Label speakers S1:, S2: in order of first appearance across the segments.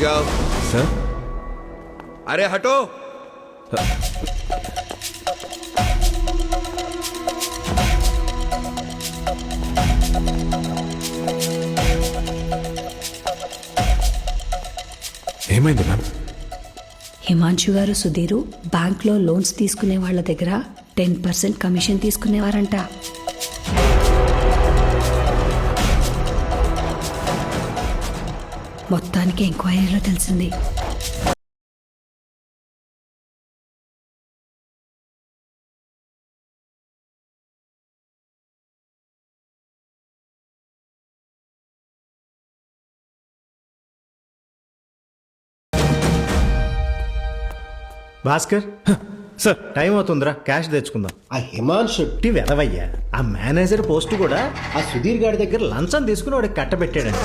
S1: जाओ।
S2: सर
S1: अरे हटो।
S2: ఏమైంది మ్యామ్?
S3: హిమాంశు గారు సుధీరు బ్యాంక్లో లోన్స్ తీసుకునే వాళ్ళ దగ్గర 10% కమిషన్ తీసుకునేవారంట. మొత్తానికి ఎంక్వైరీలో తెలిసింది.
S4: భాస్కర్
S2: సార్
S4: టైం అవుతుందిరా, క్యాష్ తెచ్చుకుందాం.
S5: ఆ హిమాంశు
S4: టీ వెదవయ్యా, ఆ మేనేజర్ పోస్ట్ కూడా ఆ సుధీర్ గారి దగ్గర లంచం తీసుకుని వాడికి కట్టబెట్టాడంట.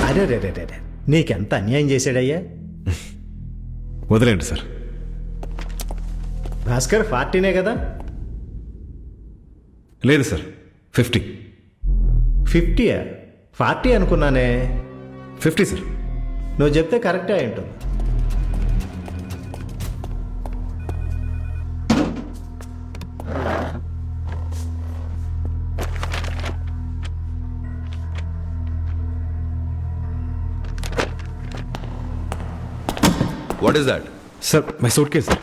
S4: అరే రే రే రే, నీకెంత అన్యాయం చేశాడయ్యా.
S2: వదిలేండి సార్.
S4: భాస్కర్ 40నే కదా?
S2: లేదు సార్, 50.
S4: 50యా? 40 అనుకున్నానే.
S2: 50 సార్.
S4: నువ్వు చెప్తే కరెక్టే అయి ఉంటుంది.
S1: What is that?
S2: Sir my suitcase sir.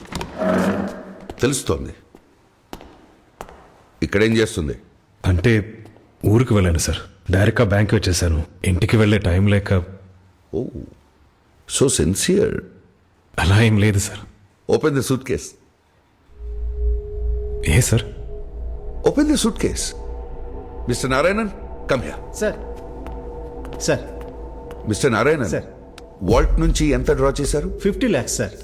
S1: తెలుస్తోంది. ఇక్కడేం చేస్తుంది?
S2: అంటే ఊరికి వెళ్ళాను సార్, డైరెక్ట్గా బ్యాంక్ వచ్చేసాను. ఇంటికి వెళ్ళే టైం లేక.
S1: Oh, so sincere.
S2: అలా ఏం లేదు sir.
S1: Open the suitcase.
S2: ఏ sir?
S1: Open the suitcase. Mister Narayanan, come here.
S4: Sir sir
S1: mister Narayanan,
S4: sir.
S1: Vault నుంచి ఎంత డ్రా చేశారు?
S4: 50 lakhs సార్.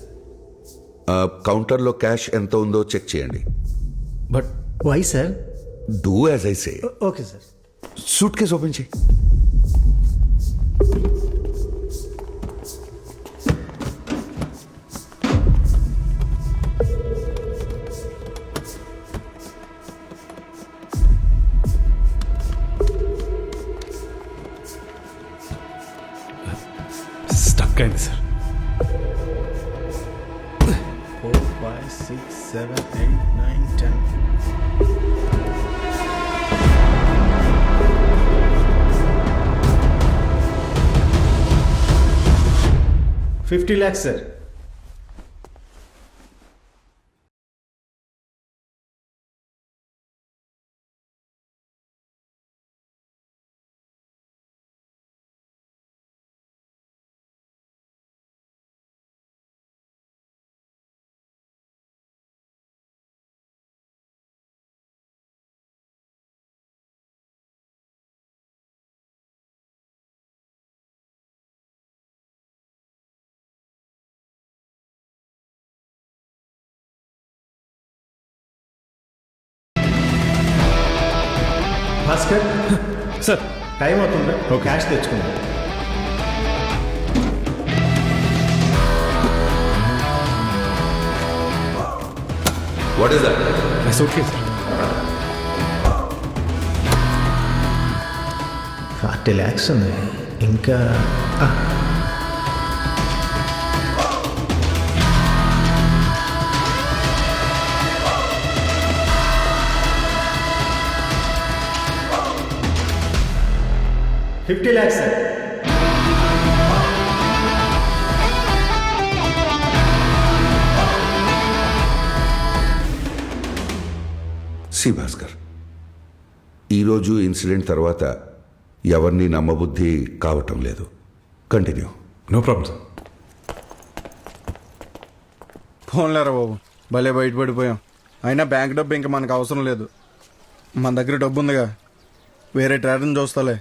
S1: కౌంటర్లో క్యాష్ ఎంత ఉందో చెక్ చేయండి.
S4: But why sir?
S1: Do as I say.
S4: Okay sir.
S1: Suitcase open చేయి.
S2: Stuck అయింది sir.
S4: 4, 5, 6, 7, 8, 9, 10. $50 lakhs sir. Bhaskar
S2: sir
S4: time అవుతుందా? క్యాష్ తెచ్చుకుందాం.
S1: What is that?
S2: My suitcase sir.
S4: 40 lakhs ఉంది ఇంకా. $50 lakhs సార్.
S1: సి భాస్కర్, ఈరోజు incident తర్వాత ఎవరిని నమ్మబుద్ధి కావటం లేదు. కంటిన్యూ.
S2: No problem sir.
S6: ఫోన్లేరా బాబు, భలే బయటపడిపోయాం. అయినా బ్యాంక్ డబ్బు ఇంకా మనకు అవసరం లేదు. మన దగ్గర డబ్బు ఉందిగా, వేరే ట్రేడర్ని చూస్తాలే.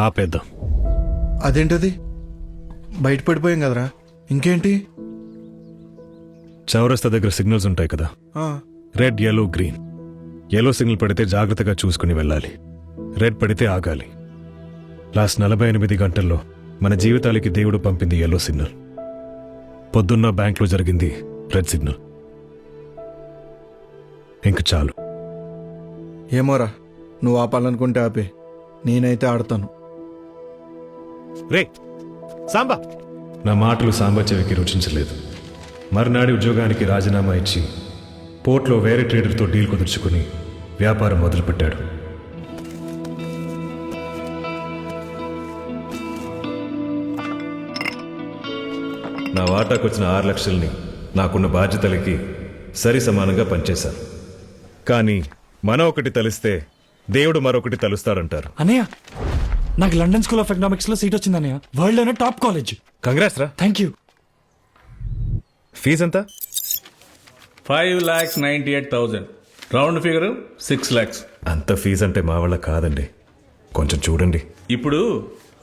S2: ఆపేద్దాం.
S6: అదేంటది? బయటపడిపోయాం కదరా, ఇంకేంటి?
S2: చౌరస్తా దగ్గర సిగ్నల్స్ ఉంటాయి కదా, red, yellow, green. yellow signal పడితే జాగ్రత్తగా చూసుకుని వెళ్ళాలి. రెడ్ పడితే ఆగాలి. లాస్ట్ 48 గంటల్లో మన జీవితాలకి దేవుడు పంపింది yellow సిగ్నల్. పొద్దున్న బ్యాంక్లో జరిగింది రెడ్ సిగ్నల్. ఇంక చాలు.
S6: ఏమోరా, నువ్వు ఆపాలనుకుంటే ఆపే, నేనైతే ఆడతాను.
S2: రే సాంబా. నా మాటలు సాంబా చెవికి రుచించలేదు. మర్నాడి ఉద్యోగానికి రాజీనామా ఇచ్చి పోర్ట్లో వేరే ట్రేడర్తో డీల్ కుదుర్చుకుని వ్యాపారం మొదలుపెట్టాడు. నా వాటాకు వచ్చిన 6 లక్షల్ని నాకున్న బాధ్యతలకి సరి సమానంగా పనిచేశాను. కానీ మనం ఒకటి తలిస్తే దేవుడు మరొకటి తలుస్తాడంటారు.
S5: అన్నయ్య, నాకు లండన్ స్కూల్ ఆఫ్ ఎకనామిక్స్ లో సీట్ వచ్చింది అన్నయ్య. వరల్డ్ లోనే టాప్ కాలేజ్.
S2: కంగ్రాట్స్ రా.
S5: Thank you.
S2: ఫీజు ఎంత?
S7: 5,98,000. Round figure 6 lakhs.
S2: అంత ఫీజు అంటే మా వాళ్ళ కాదండి, కొంచెం చూడండి.
S7: ఇప్పుడు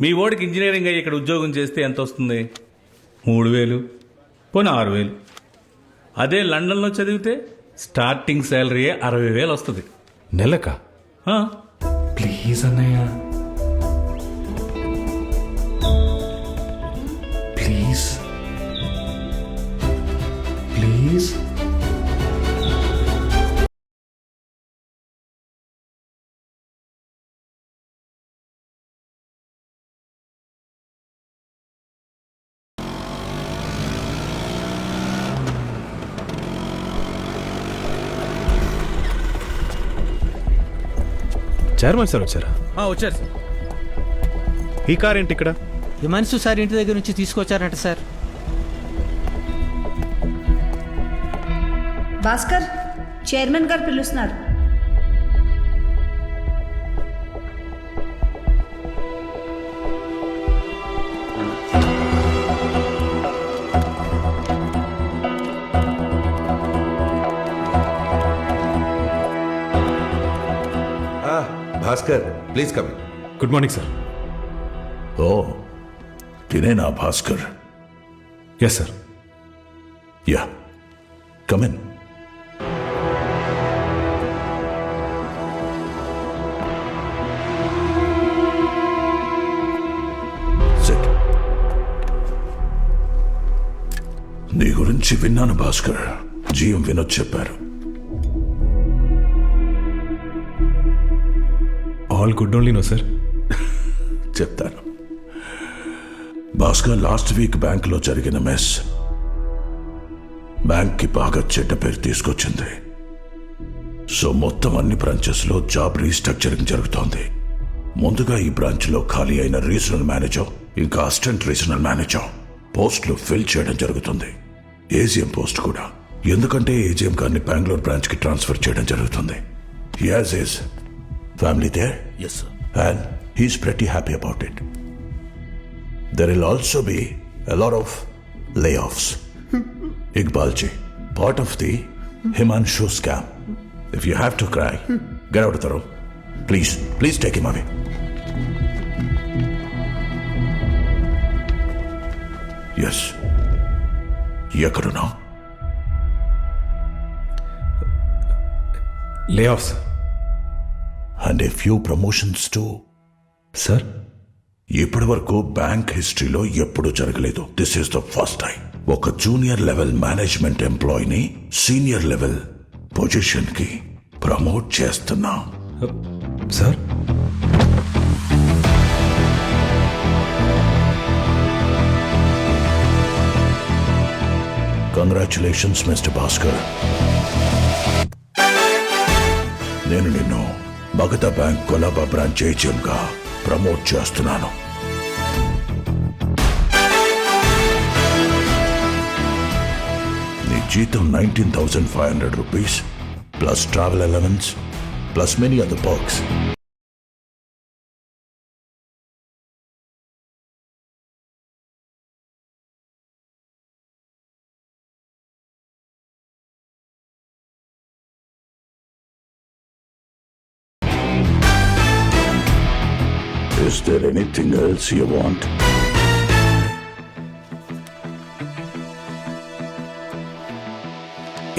S7: మీ ఓడికి ఇంజనీరింగ్ అయ్యి ఇక్కడ ఉద్యోగం చేస్తే ఎంత వస్తుంది? 3,000, పోనీ 6,000. అదే లండన్లో చదివితే స్టార్టింగ్ శాలరీయే 60,000 వస్తుంది.
S2: నెలకా?
S7: ఆ,
S5: ప్లీజ్ అన్నయ్య, ప్లీజ్ ప్లీజ్.
S2: చైర్మన్ సార్ వచ్చారా?
S8: వచ్చారు సార్.
S2: ఈ కార్ ఏంటి ఇక్కడ?
S8: హిమాన్సు సార్ ఇంటి దగ్గర నుంచి తీసుకొచ్చారంట సార్.
S3: భాస్కర్, చైర్మన్ గారు పిలుస్తున్నారు.
S1: Bhaskar, please come.
S2: Good morning sir.
S9: ఓ తినేనా Bhaskar?
S2: Yes sir.
S9: Ya, come in. Sit. నీ గురించి విన్నాను భాస్కర్. జీఎం వినోద్ చెప్పారు.
S2: All good only no sir.
S9: చెప్తాను. భాస్కర్, లాస్ట్ వీక్ బ్యాంకులో జరిగిన మెస్ బ్యాంక్కి బాగా చెడ్డ పేరు తీసుకొచ్చింది. సో మొత్తం అన్ని బ్రాంచెస్లో జాబ్ రీస్ట్రక్చరింగ్ జరుగుతోంది. ముందుగా ఈ బ్రాంచ్లో ఖాళీ అయిన రీజనల్ మేనేజర్ ఇంకా అసిస్టెంట్ రీజనల్ మేనేజర్ పోస్టులు ఫిల్ చేయడం జరుగుతుంది. ఏజీఎం పోస్ట్ కూడా. ఎందుకంటే ఏజీఎం గారిని బెంగళూరు బ్రాంచ్కి ట్రాన్స్ఫర్ చేయడం జరుగుతుంది. He has his family there?
S10: Yes, sir.
S9: And he's pretty happy about it. There will also be a lot of layoffs. Iqbalji, part of the Himanshu scam. If you have to cry, get out of the room. Please take him away. Yes. Yakaruna.
S2: Layoffs.
S9: And a few promotions too.
S2: సార్,
S9: ఇప్పటి వరకు bank హిస్టరీలో ఎప్పుడు జరగలేదు. This is the first time. ఒక junior level management ఎంప్లాయీని senior level position కి promote చేస్తున్నా.
S2: సార్,
S9: కంగ్రాచులేషన్స్ మిస్టర్ భాస్కర్. నేను నిన్ను మగధ బ్యాంక్ కొలాబా బ్రాంచ్ ఏజెంట్గా ప్రమోట్ చేస్తున్నాను. నీ జీతం 19,500 rupees plus travel allowance plus many other perks. Is there anything else you want?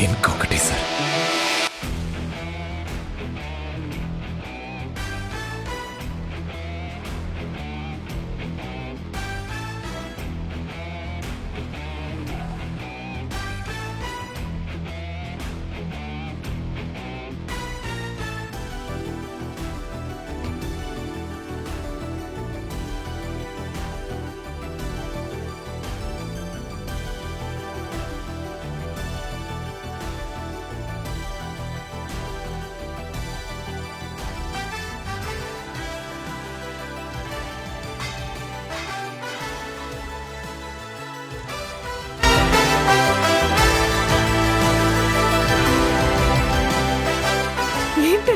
S2: ఇంకొకటి సార్.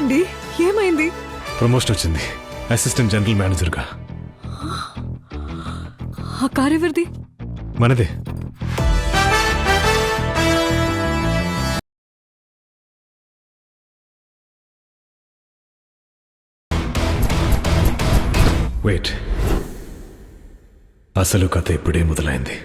S10: ఏంటండి ఏమైంది?
S2: ప్రమోషన్ వచ్చింది అసిస్టెంట్ జనరల్ మేనేజర్గా.
S10: ఆ కార్ ఎవరిది?
S2: మనదే. వెయిట్, అసలు కథ ఇప్పుడే మొదలైంది.